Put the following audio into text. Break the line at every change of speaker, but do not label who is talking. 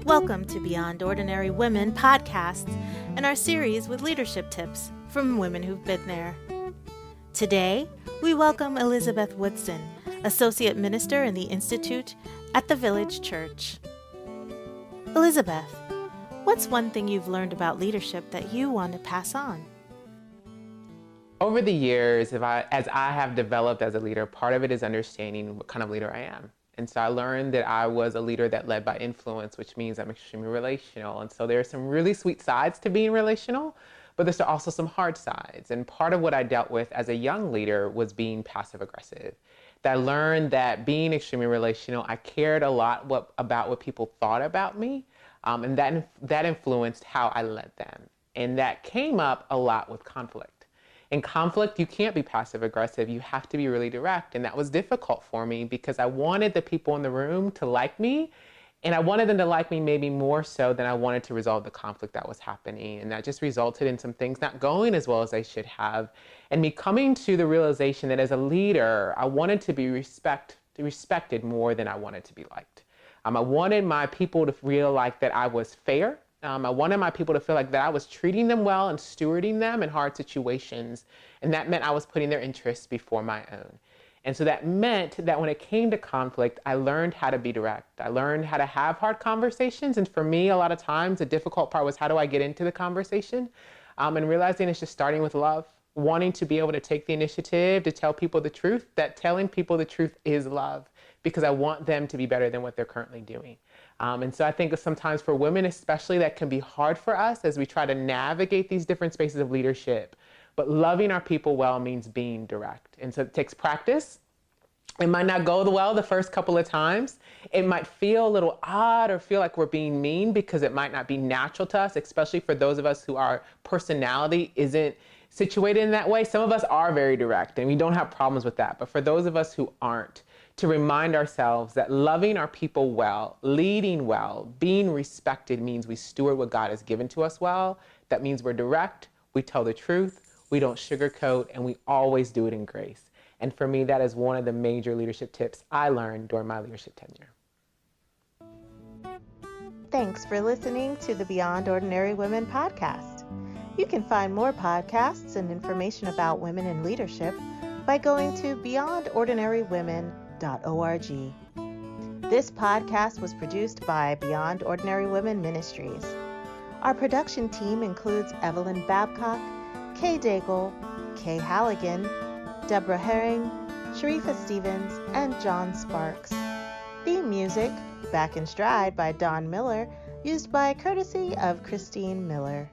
Welcome to Beyond Ordinary Women podcasts and our series with leadership tips from women who've been there. Today, we welcome Elizabeth Woodson, Associate Minister in the Institute at the Village Church. Elizabeth, what's one thing you've learned about leadership that you want to pass on?
Over the years, as I have developed as a leader, part of it is understanding what kind of leader I am. And so I learned that I was a leader that led by influence, which means I'm extremely relational. And so there are some really sweet sides to being relational, but there's also some hard sides. And part of what I dealt with as a young leader was being passive aggressive. That I learned that being extremely relational, I cared a lot about what people thought about me, and that influenced how I led them. And that came up a lot with conflict. In conflict, you can't be passive aggressive. You have to be really direct. And that was difficult for me because I wanted the people in the room to like me. And I wanted them to like me maybe more so than I wanted to resolve the conflict that was happening. And that just resulted in some things not going as well as they should have. And me coming to the realization that as a leader, I wanted to be respected more than I wanted to be liked. I wanted my people to feel like that I was fair. I wanted my people to feel like that I was treating them well and stewarding them in hard situations. And that meant I was putting their interests before my own. And so that meant that when it came to conflict, I learned how to be direct. I learned how to have hard conversations. And for me, a lot of times, the difficult part was how do I get into the conversation? And realizing it's just starting with love, wanting to be able to take the initiative to tell people the truth, that telling people the truth is love, because I want them to be better than what they're currently doing. And so I think sometimes for women especially, that can be hard for us as we try to navigate these different spaces of leadership. But loving our people well means being direct. And so it takes practice. It might not go well the first couple of times. It might feel a little odd or feel like we're being mean because it might not be natural to us, especially for those of us who our personality isn't situated in that way. Some of us are very direct and we don't have problems with that. But for those of us who aren't, to remind ourselves that loving our people well, leading well, being respected means we steward what God has given to us well. That means we're direct, we tell the truth, we don't sugarcoat, and we always do it in grace. And for me, that is one of the major leadership tips I learned during my leadership tenure.
Thanks for listening to the Beyond Ordinary Women podcast. You can find more podcasts and information about women in leadership by going to beyondordinarywomen.org. This podcast was produced by Beyond Ordinary Women Ministries. Our production team includes Evelyn Babcock, Kay Daigle, Kay Halligan, Deborah Herring, Sharifa Stevens, and John Sparks. Theme music, Back in Stride by Don Miller, used by courtesy of Christine Miller.